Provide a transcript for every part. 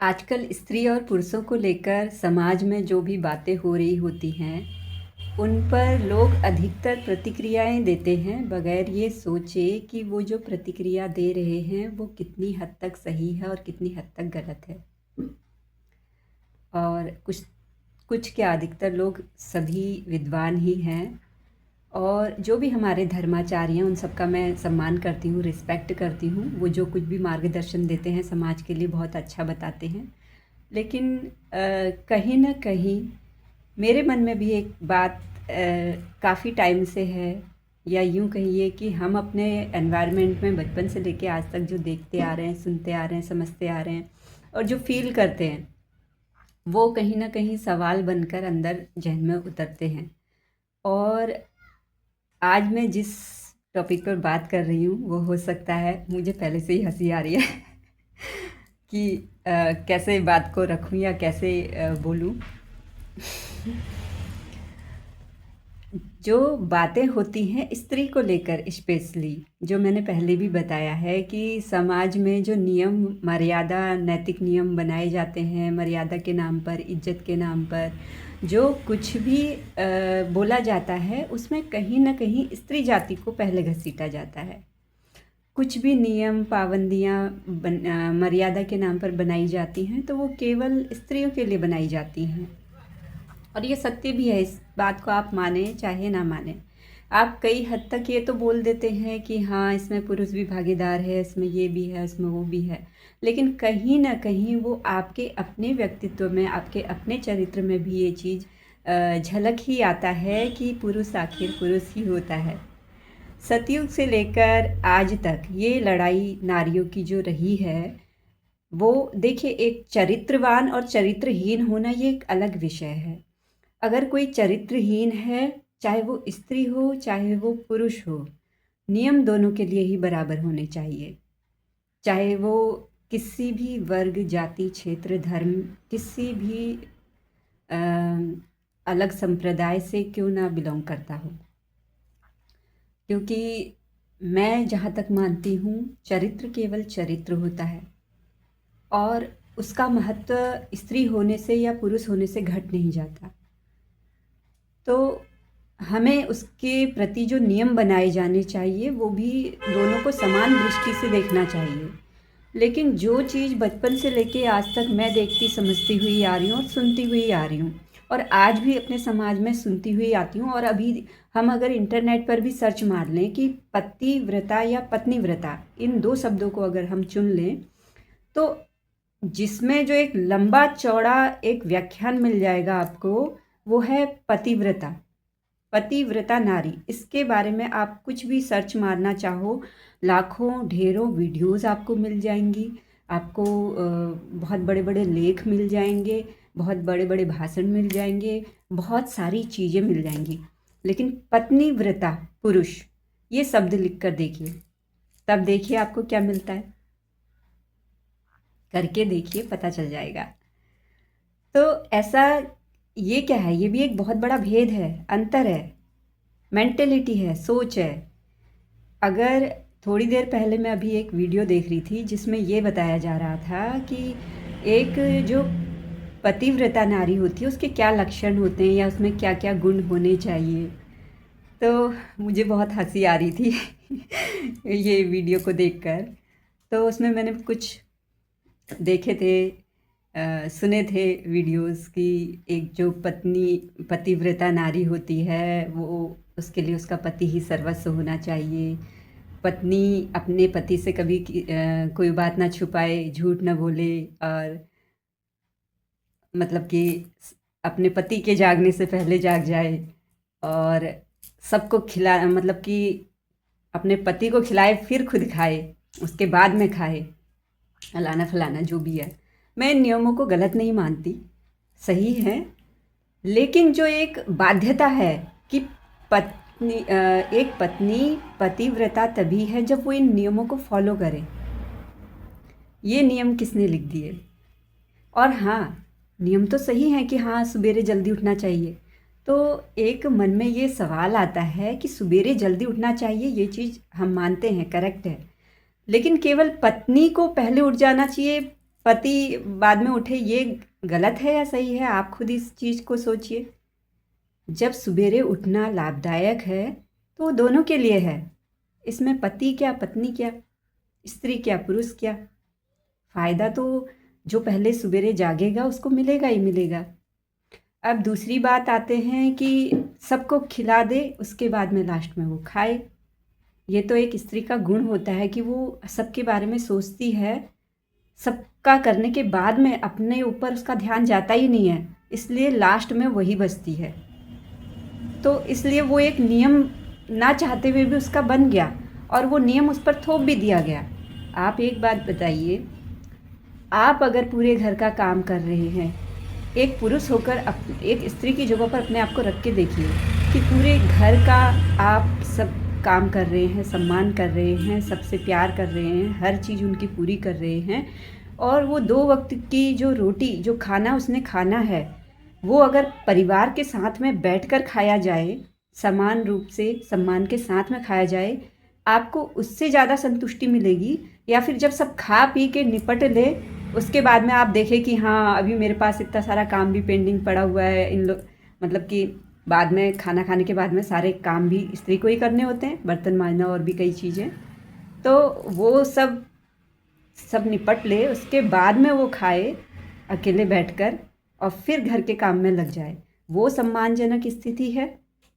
आजकल स्त्री और पुरुषों को लेकर समाज में जो भी बातें हो रही होती हैं, उन पर लोग अधिकतर प्रतिक्रियाएं देते हैं बगैर ये सोचे कि वो जो प्रतिक्रिया दे रहे हैं वो कितनी हद तक सही है और कितनी हद तक गलत है। और कुछ कुछ क्या, अधिकतर लोग सभी विद्वान ही हैं। और जो भी हमारे धर्माचार्य हैं उन सबका मैं सम्मान करती हूँ, रिस्पेक्ट करती हूँ। वो जो कुछ भी मार्गदर्शन देते हैं समाज के लिए बहुत अच्छा बताते हैं। लेकिन कहीं न कहीं मेरे मन में भी एक बात काफ़ी टाइम से है, या यूँ कहिए कि हम अपने एनवायरनमेंट में बचपन से लेके आज तक जो देखते आ रहे हैं, सुनते आ रहे हैं, समझते आ रहे हैं और जो फ़ील करते हैं, वो कहीं न कहीं सवाल बनकर अंदर ज़हन में उतरते हैं। और आज मैं जिस टॉपिक पर बात कर रही हूँ वो हो सकता है मुझे पहले से ही हँसी आ रही है कि कैसे बात को रखूँ या कैसे बोलूँ। जो बातें होती हैं स्त्री को लेकर स्पेशली, जो मैंने पहले भी बताया है कि समाज में जो नियम मर्यादा नैतिक नियम बनाए जाते हैं, मर्यादा के नाम पर, इज्जत के नाम पर जो कुछ भी बोला जाता है, उसमें कहीं ना कहीं स्त्री जाति को पहले घसीटा जाता है। कुछ भी नियम पाबंदियाँ मर्यादा के नाम पर बनाई जाती हैं तो वो केवल स्त्रियों के लिए बनाई जाती हैं। और ये सत्य भी है, इस बात को आप माने चाहे ना माने। आप कई हद तक ये तो बोल देते हैं कि हाँ, इसमें पुरुष भी भागीदार है, इसमें ये भी है, इसमें वो भी है। लेकिन कहीं ना कहीं वो आपके अपने व्यक्तित्व में, आपके अपने चरित्र में भी ये चीज़ झलक ही आता है कि पुरुष आखिर पुरुष ही होता है। सतयुग से लेकर आज तक ये लड़ाई नारियों की जो रही है, वो देखिए, एक चरित्रवान और चरित्रहीन होना ये एक अलग विषय है। अगर कोई चरित्रहीन है, चाहे वो स्त्री हो चाहे वो पुरुष हो, नियम दोनों के लिए ही बराबर होने चाहिए। चाहे वो किसी भी वर्ग, जाति, क्षेत्र, धर्म, किसी भी अ, अलग संप्रदाय से क्यों ना बिलोंग करता हो। क्योंकि मैं जहाँ तक मानती हूँ, चरित्र केवल चरित्र होता है और उसका महत्व स्त्री होने से या पुरुष होने से घट नहीं जाता। तो हमें उसके प्रति जो नियम बनाए जाने चाहिए वो भी दोनों को समान दृष्टि से देखना चाहिए। लेकिन जो चीज़ बचपन से लेके आज तक मैं देखती समझती हुई आ रही हूँ और सुनती हुई आ रही हूँ, और आज भी अपने समाज में सुनती हुई आती हूँ, और अभी हम अगर इंटरनेट पर भी सर्च मार लें कि पतिव्रता या पत्नीव्रता, इन दो शब्दों को अगर हम चुन लें, तो जिसमें जो एक लंबा चौड़ा एक व्याख्यान मिल जाएगा आपको, वो है पतिव्रता। पतिव्रता नारी, इसके बारे में आप कुछ भी सर्च मारना चाहो, लाखों ढेरों वीडियोस आपको मिल जाएंगी। आपको बहुत बड़े बड़े लेख मिल जाएंगे, बहुत बड़े बड़े भाषण मिल जाएंगे, बहुत सारी चीज़ें मिल जाएंगी। लेकिन पत्नीव्रता पुरुष, ये शब्द लिख कर देखिए, तब देखिए आपको क्या मिलता है। करके देखिए, पता चल जाएगा। तो ऐसा, ये क्या है, ये भी एक बहुत बड़ा भेद है, अंतर है, मेंटेलिटी है, सोच है। अगर थोड़ी देर पहले मैं अभी एक वीडियो देख रही थी जिसमें ये बताया जा रहा था कि एक जो पतिव्रता नारी होती है उसके क्या लक्षण होते हैं या उसमें क्या क्या गुण होने चाहिए, तो मुझे बहुत हंसी आ रही थी ये वीडियो को देखकर। तो उसमें मैंने कुछ देखे थे, सुने थे वीडियोस कि एक जो पतिव्रता नारी होती है, वो उसके लिए उसका पति ही सर्वस्व होना चाहिए। पत्नी अपने पति से कभी कोई बात ना छुपाए, झूठ ना बोले, और मतलब कि अपने पति के जागने से पहले जाग जाए, और सबको खिला, मतलब कि अपने पति को खिलाए फिर खुद खाए, उसके बाद में खाए, फलाना फलाना जो भी है। मैं इन नियमों को गलत नहीं मानती, सही है। लेकिन जो एक बाध्यता है कि एक पत्नी पतिव्रता तभी है जब वो इन नियमों को फॉलो करे। ये नियम किसने लिख दिए? और हाँ, नियम तो सही है कि हाँ, सवेरे जल्दी उठना चाहिए। तो एक मन में ये सवाल आता है कि सवेरे जल्दी उठना चाहिए, ये चीज़ हम मानते हैं, करेक्ट है। लेकिन केवल पत्नी को पहले उठ जाना चाहिए, पति बाद में उठे, ये गलत है या सही है? आप खुद इस चीज़ को सोचिए। जब सवेरे उठना लाभदायक है तो वो दोनों के लिए है। इसमें पति क्या, पत्नी क्या, स्त्री क्या, पुरुष क्या। फ़ायदा तो जो पहले सवेरे जागेगा उसको मिलेगा ही मिलेगा। अब दूसरी बात आते हैं कि सबको खिला दे, उसके बाद में लास्ट में वो खाए। ये तो एक स्त्री का गुण होता है कि वो सबके बारे में सोचती है, सबका करने के बाद में अपने ऊपर उसका ध्यान जाता ही नहीं है, इसलिए लास्ट में वही बचती है। तो इसलिए वो एक नियम ना चाहते हुए भी उसका बन गया और वो नियम उस पर थोप भी दिया गया। आप एक बात बताइए, आप अगर पूरे घर का काम कर रहे हैं, एक पुरुष होकर एक स्त्री की जगह पर अपने आप को रख के देखिए कि पूरे घर का आप सब काम कर रहे हैं, सम्मान कर रहे हैं, सबसे प्यार कर रहे हैं, हर चीज़ उनकी पूरी कर रहे हैं, और वो 2 वक्त की जो रोटी, जो खाना उसने खाना है, वो अगर परिवार के साथ में बैठकर खाया जाए, समान रूप से सम्मान के साथ में खाया जाए, आपको उससे ज़्यादा संतुष्टि मिलेगी? या फिर जब सब खा पी के निपट ले, उसके बाद में आप देखें कि हाँ अभी मेरे पास इतना सारा काम भी पेंडिंग पड़ा हुआ है, इन लोग मतलब कि बाद में खाना खाने के बाद में सारे काम भी स्त्री को ही करने होते हैं, बर्तन मांजना और भी कई चीज़ें, तो वो सब सब निपट ले, उसके बाद में वो खाए अकेले बैठकर और फिर घर के काम में लग जाए। वो सम्मानजनक स्थिति है?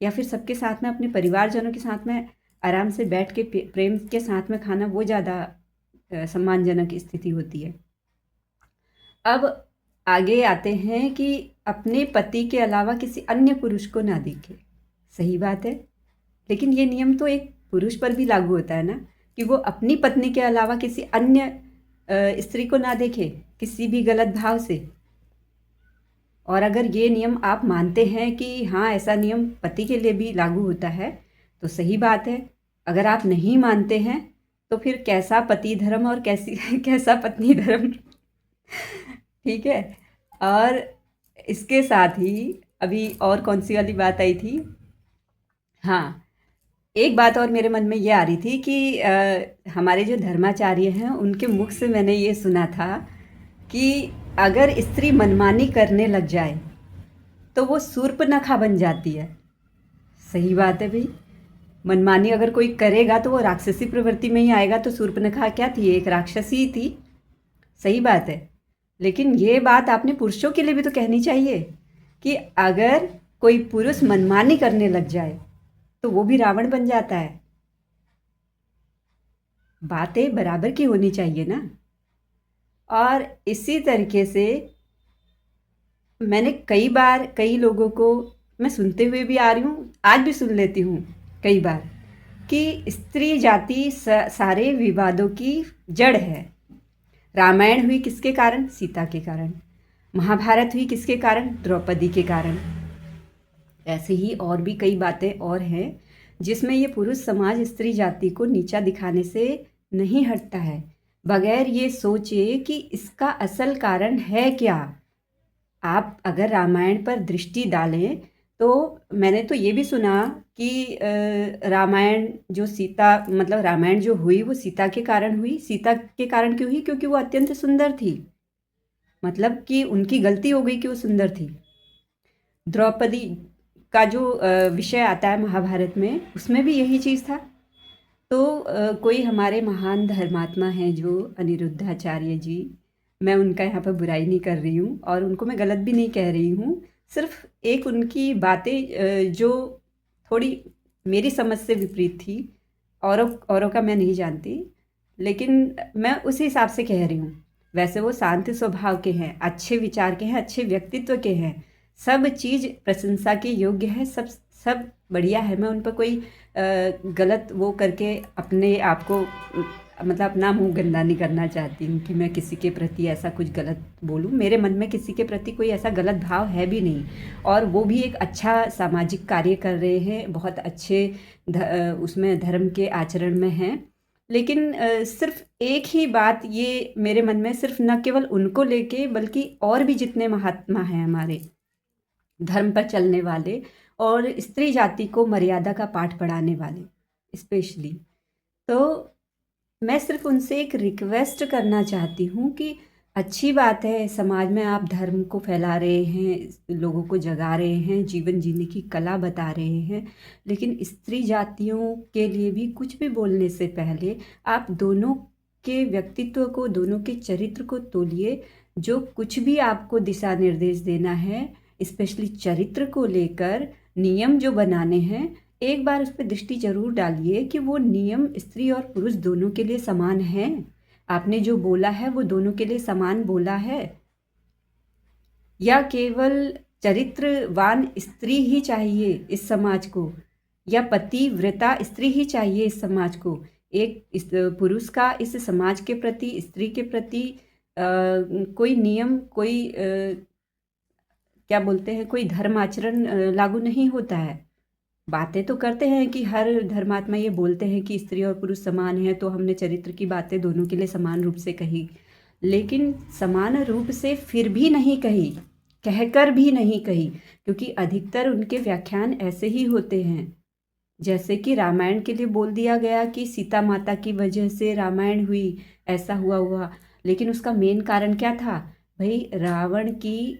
या फिर सबके साथ में अपने परिवारजनों के साथ में आराम से बैठ के प्रेम के साथ में खाना, वो ज़्यादा सम्मानजनक स्थिति होती है। अब आगे आते हैं कि अपने पति के अलावा किसी अन्य पुरुष को ना देखे। सही बात है, लेकिन ये नियम तो एक पुरुष पर भी लागू होता है ना, कि वो अपनी पत्नी के अलावा किसी अन्य स्त्री को ना देखे किसी भी गलत भाव से। और अगर ये नियम आप मानते हैं कि हाँ ऐसा नियम पति के लिए भी लागू होता है तो सही बात है। अगर आप नहीं मानते हैं तो फिर कैसा पति धर्म और कैसी कैसा पत्नी धर्म। ठीक है। और इसके साथ ही अभी और कौन सी वाली बात आई थी? हाँ, एक बात और मेरे मन में ये आ रही थी कि हमारे जो धर्माचार्य हैं उनके मुख से मैंने ये सुना था कि अगर स्त्री मनमानी करने लग जाए तो वो शूर्पणखा बन जाती है। सही बात है भाई, मनमानी अगर कोई करेगा तो वो राक्षसी प्रवृत्ति में ही आएगा। तो शूर्पणखा क्या थी? एक राक्षसी ही थी। सही बात है, लेकिन ये बात आपने पुरुषों के लिए भी तो कहनी चाहिए कि अगर कोई पुरुष मनमानी करने लग जाए तो वो भी रावण बन जाता है। बातें बराबर की होनी चाहिए ना। और इसी तरीके से मैंने कई बार कई लोगों को मैं सुनते हुए भी आ रही हूँ, आज भी सुन लेती हूँ कई बार, कि स्त्री जाति सारे विवादों की जड़ है। रामायण हुई किसके कारण? सीता के कारण। महाभारत हुई किसके कारण? द्रौपदी के कारण। ऐसे ही और भी कई बातें और हैं जिसमें ये पुरुष समाज स्त्री जाति को नीचा दिखाने से नहीं हटता है, बगैर ये सोचे कि इसका असल कारण है क्या। आप अगर रामायण पर दृष्टि डालें तो मैंने तो ये भी सुना कि रामायण जो सीता मतलब रामायण जो हुई वो सीता के कारण हुई। सीता के कारण क्यों हुई? क्योंकि वो अत्यंत सुंदर थी, मतलब कि उनकी गलती हो गई कि वो सुंदर थी। द्रौपदी का जो विषय आता है महाभारत में, उसमें भी यही चीज़ था। तो कोई हमारे महान धर्मात्मा हैं जो अनिरुद्धाचार्य जी, मैं उनका यहाँ पर बुराई नहीं कर रही हूँ और उनको मैं गलत भी नहीं कह रही हूँ, सिर्फ एक उनकी बातें जो थोड़ी मेरी समझ से विपरीत थी, औरों का मैं नहीं जानती, लेकिन मैं उसी हिसाब से कह रही हूँ। वैसे वो शांत स्वभाव के हैं, अच्छे विचार के हैं, अच्छे व्यक्तित्व के हैं, सब चीज़ प्रशंसा के योग्य है, सब सब बढ़िया है। मैं उन पर कोई गलत वो करके अपने आप को मतलब अपना मुंह गंदा नहीं करना चाहती हूँ कि मैं किसी के प्रति ऐसा कुछ गलत बोलूँ। मेरे मन में किसी के प्रति कोई ऐसा गलत भाव है भी नहीं, और वो भी एक अच्छा सामाजिक कार्य कर रहे हैं, बहुत अच्छे उसमें धर्म के आचरण में हैं। लेकिन सिर्फ एक ही बात ये मेरे मन में, सिर्फ न केवल उनको लेके बल्कि और भी जितने महात्मा हैं हमारे धर्म पर चलने वाले और स्त्री जाति को मर्यादा का पाठ पढ़ाने वाले स्पेशली, तो मैं सिर्फ उनसे एक रिक्वेस्ट करना चाहती हूँ कि अच्छी बात है, समाज में आप धर्म को फैला रहे हैं, लोगों को जगा रहे हैं, जीवन जीने की कला बता रहे हैं। लेकिन स्त्री जातियों के लिए भी कुछ भी बोलने से पहले आप दोनों के व्यक्तित्व को, दोनों के चरित्र को तोलिए। जो कुछ भी आपको दिशा निर्देश देना है, स्पेशली चरित्र को लेकर नियम जो बनाने हैं, एक बार उस पर दृष्टि जरूर डालिए कि वो नियम स्त्री और पुरुष दोनों के लिए समान हैं। आपने जो बोला है वो दोनों के लिए समान बोला है, या केवल चरित्रवान स्त्री ही चाहिए इस समाज को, या पतिव्रता स्त्री ही चाहिए इस समाज को। एक इस पुरुष का इस समाज के प्रति, स्त्री के प्रति कोई नियम, कोई क्या बोलते हैं, कोई धर्म आचरण लागू नहीं होता है। बातें तो करते हैं कि हर धर्मात्मा ये बोलते हैं कि स्त्री और पुरुष समान हैं, तो हमने चरित्र की बातें दोनों के लिए समान रूप से कही, लेकिन समान रूप से फिर भी नहीं कही, कहकर भी नहीं कही, क्योंकि अधिकतर उनके व्याख्यान ऐसे ही होते हैं। जैसे कि रामायण के लिए बोल दिया गया कि सीता माता की वजह से रामायण हुई, ऐसा हुआ, लेकिन उसका मेन कारण क्या था? भाई, रावण की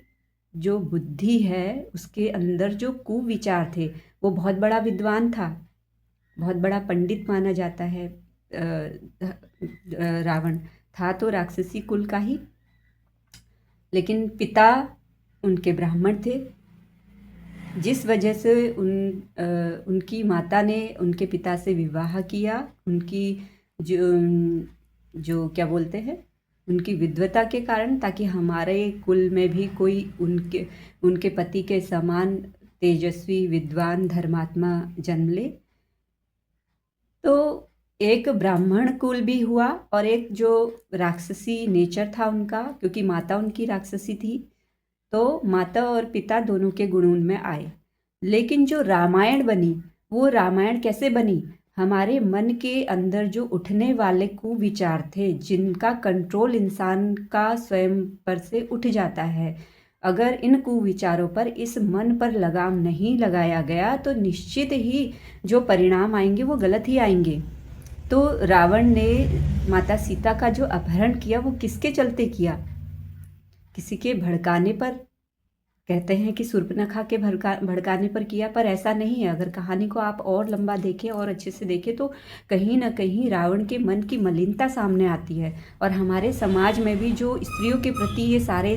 जो बुद्धि है, उसके अंदर जो कुविचार थे, वो बहुत बड़ा विद्वान था, बहुत बड़ा पंडित माना जाता है। रावण था तो राक्षसी कुल का ही, लेकिन पिता उनके ब्राह्मण थे, जिस वजह से उनकी माता ने उनके पिता से विवाह किया। उनकी जो क्या बोलते हैं, उनकी विद्वता के कारण, ताकि हमारे कुल में भी कोई उनके पति के समान तेजस्वी, विद्वान, धर्मात्मा जन्म ले। तो एक ब्राह्मण कुल भी हुआ और एक जो राक्षसी नेचर था उनका, क्योंकि माता उनकी राक्षसी थी, तो माता और पिता दोनों के गुण उनमें आए। लेकिन जो रामायण बनी, वो रामायण कैसे बनी? हमारे मन के अंदर जो उठने वाले कुविचार थे, जिनका कंट्रोल इंसान का स्वयं पर से उठ जाता है, अगर इन कुविचारों पर, इस मन पर लगाम नहीं लगाया गया तो निश्चित ही जो परिणाम आएंगे वो गलत ही आएंगे। तो रावण ने माता सीता का जो अपहरण किया, वो किसके चलते किया? किसी के भड़काने पर। कहते हैं कि शूर्पणखा के भड़काने पर किया, पर ऐसा नहीं है। अगर कहानी को आप और लंबा देखें और अच्छे से देखें तो कहीं ना कहीं रावण के मन की मलिनता सामने आती है। और हमारे समाज में भी जो स्त्रियों के प्रति ये सारे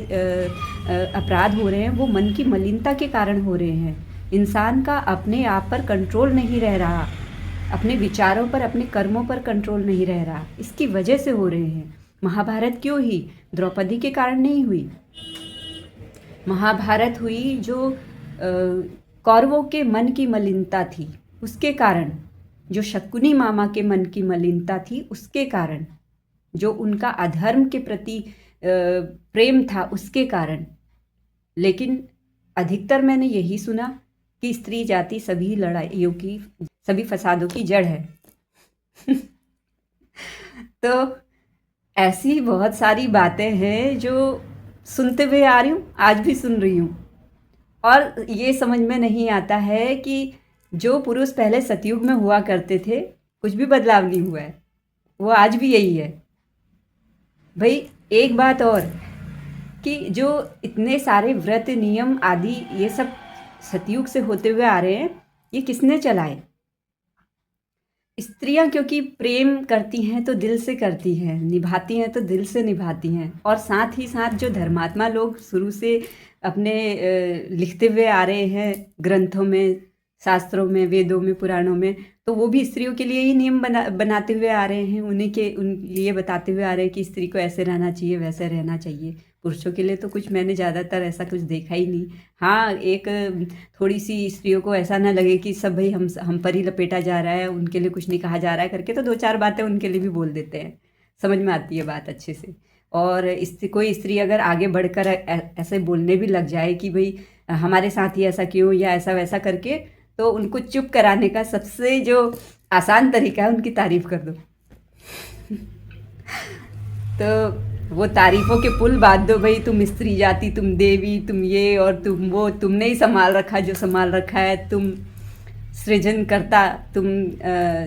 अपराध हो रहे हैं, वो मन की मलिनता के कारण हो रहे हैं। इंसान का अपने आप पर कंट्रोल नहीं रह रहा, अपने विचारों पर, अपने कर्मों पर कंट्रोल नहीं रह रहा, इसकी वजह से हो रहे हैं। महाभारत क्यों हुई? द्रौपदी के कारण नहीं हुई। महाभारत हुई जो कौरवों के मन की मलिनता थी, उसके कारण। जो शकुनी मामा के मन की मलिनता थी, उसके कारण। जो उनका अधर्म के प्रति प्रेम था, उसके कारण। लेकिन अधिकतर मैंने यही सुना कि स्त्री जाति सभी लड़ाइयों की, सभी फसादों की जड़ है। तो ऐसी बहुत सारी बातें हैं जो सुनते हुए आ रही हूँ, आज भी सुन रही हूँ, और ये समझ में नहीं आता है कि जो पुरुष पहले सतयुग में हुआ करते थे, कुछ भी बदलाव नहीं हुआ है, वो आज भी यही है। भाई, एक बात और, कि जो इतने सारे व्रत, नियम आदि ये सब सतयुग से होते हुए आ रहे हैं, ये किसने चलाए? स्त्रियां क्योंकि प्रेम करती हैं तो दिल से करती हैं, निभाती हैं तो दिल से निभाती हैं। और साथ ही साथ जो धर्मात्मा लोग शुरू से अपने लिखते हुए आ रहे हैं ग्रंथों में, शास्त्रों में, वेदों में, पुराणों में, तो वो भी स्त्रियों के लिए ही नियम बनाते हुए आ रहे हैं। उन ये बताते हुए आ रहे हैं कि स्त्री को ऐसे रहना चाहिए, वैसे रहना चाहिए। पुरुषों के लिए तो कुछ मैंने ज़्यादातर ऐसा कुछ देखा ही नहीं। हाँ, एक थोड़ी सी स्त्रियों को ऐसा ना लगे कि सब भाई हम पर ही लपेटा जा रहा है, उनके लिए कुछ नहीं कहा जा रहा है करके, तो 2-4 बातें उनके लिए भी बोल देते हैं। समझ में आती है बात अच्छे से। और कोई स्त्री अगर आगे बढ़कर ऐसे बोलने भी लग जाए कि भाई हमारे साथ ही ऐसा क्यों, या ऐसा वैसा करके, तो उनको चुप कराने का सबसे जो आसान तरीका है, उनकी तारीफ कर दो। तो वो तारीफों के पुल बांध दो, भाई तुम स्त्री जाति, तुम देवी, तुम ये और तुम वो, तुमने ही संभाल रखा जो संभाल रखा है, तुम सृजन करता, तुम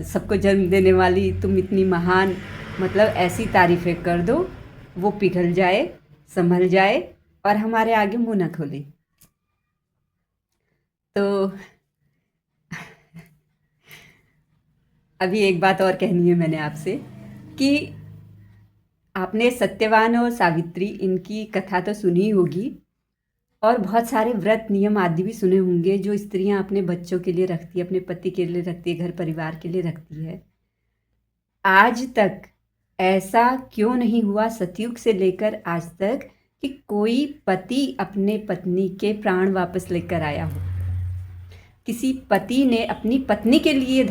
सबको जन्म देने वाली, तुम इतनी महान। मतलब ऐसी तारीफें कर दो, वो पिघल जाए संभल जाए और हमारे आगे मुंह न खोले। तो अभी एक बात और कहनी है मैंने आपसे कि आपने सत्यवान और सावित्री इनकी कथा तो सुनी होगी और बहुत सारे व्रत नियम आदि भी सुने होंगे जो स्त्रियां अपने बच्चों के लिए रखती है, अपने पति के लिए रखती है, घर परिवार के लिए रखती है। आज तक ऐसा क्यों नहीं हुआ सतयुग से लेकर आज तक कि कोई पति अपने पत्नी के प्राण वापस लेकर आया हो? किसी पति ने अपनी पत्नी के लिए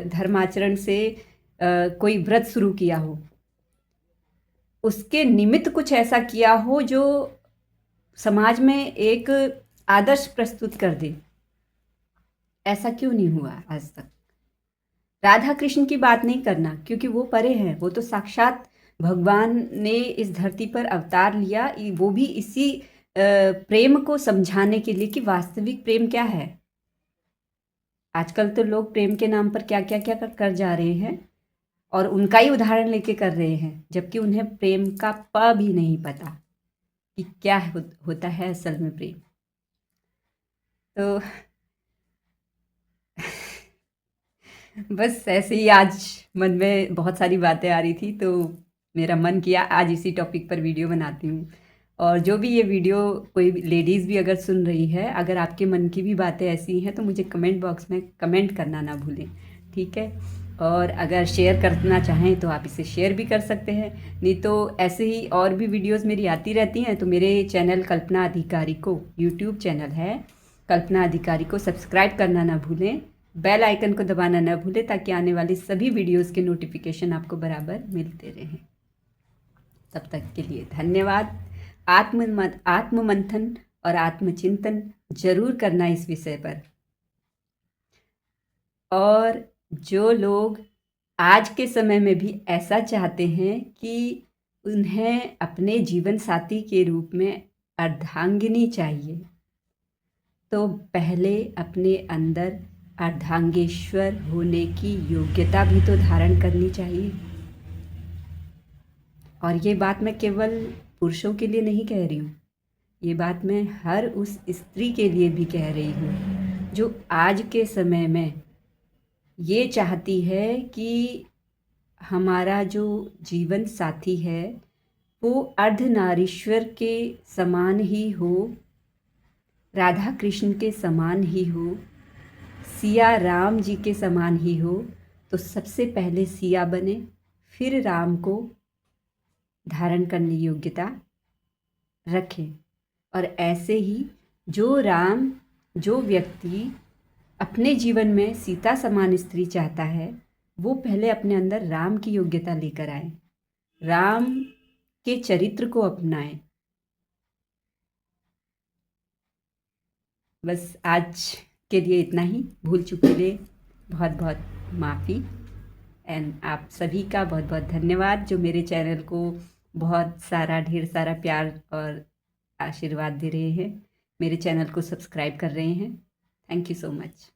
धर्माचरण से कोई व्रत शुरू किया हो, उसके निमित्त कुछ ऐसा किया हो जो समाज में एक आदर्श प्रस्तुत कर दे? ऐसा क्यों नहीं हुआ आज तक? राधा कृष्ण की बात नहीं करना क्योंकि वो परे हैं, वो तो साक्षात भगवान ने इस धरती पर अवतार लिया, वो भी इसी प्रेम को समझाने के लिए कि वास्तविक प्रेम क्या है। आजकल तो लोग प्रेम के नाम पर क्या क्या क्या कर जा रहे हैं और उनका ही उदाहरण लेके कर रहे हैं, जबकि उन्हें प्रेम का प भी नहीं पता कि क्या होता है असल में प्रेम। तो बस ऐसे ही आज मन में बहुत सारी बातें आ रही थी, तो मेरा मन किया आज इसी टॉपिक पर वीडियो बनाती हूँ। और जो भी ये वीडियो कोई लेडीज़ भी अगर सुन रही है, अगर आपके मन की भी बातें ऐसी हैं तो मुझे कमेंट बॉक्स में कमेंट करना ना भूलें, ठीक है? और अगर शेयर करना चाहें तो आप इसे शेयर भी कर सकते हैं, नहीं तो ऐसे ही और भी वीडियोस मेरी आती रहती हैं। तो मेरे चैनल कल्पना अधिकारी को, यूट्यूब चैनल है कल्पना अधिकारी को सब्सक्राइब करना ना भूलें, बेल आइकन को दबाना ना भूलें ताकि आने वाली सभी वीडियोस के नोटिफिकेशन आपको बराबर मिलते रहें। तब तक के लिए धन्यवाद। आत्ममंथन और आत्मचिंतन जरूर करना इस विषय पर। और जो लोग आज के समय में भी ऐसा चाहते हैं कि उन्हें अपने जीवन साथी के रूप में अर्धांगिनी चाहिए, तो पहले अपने अंदर अर्धांगेश्वर होने की योग्यता भी तो धारण करनी चाहिए। और ये बात मैं केवल पुरुषों के लिए नहीं कह रही हूँ, ये बात मैं हर उस स्त्री के लिए भी कह रही हूँ जो आज के समय में ये चाहती है कि हमारा जो जीवन साथी है वो अर्धनारीश्वर के समान ही हो, राधा कृष्ण के समान ही हो, सिया राम जी के समान ही हो। तो सबसे पहले सिया बने, फिर राम को धारण करने की योग्यता रखें। और ऐसे ही जो व्यक्ति अपने जीवन में सीता समान स्त्री चाहता है, वो पहले अपने अंदर राम की योग्यता लेकर आए, राम के चरित्र को अपनाएं। बस आज के लिए इतना ही। भूल चूक के लिए बहुत बहुत माफ़ी। एंड आप सभी का बहुत बहुत धन्यवाद जो मेरे चैनल को बहुत सारा ढेर सारा प्यार और आशीर्वाद दे रहे हैं, मेरे चैनल को सब्सक्राइब कर रहे हैं। Thank you so much.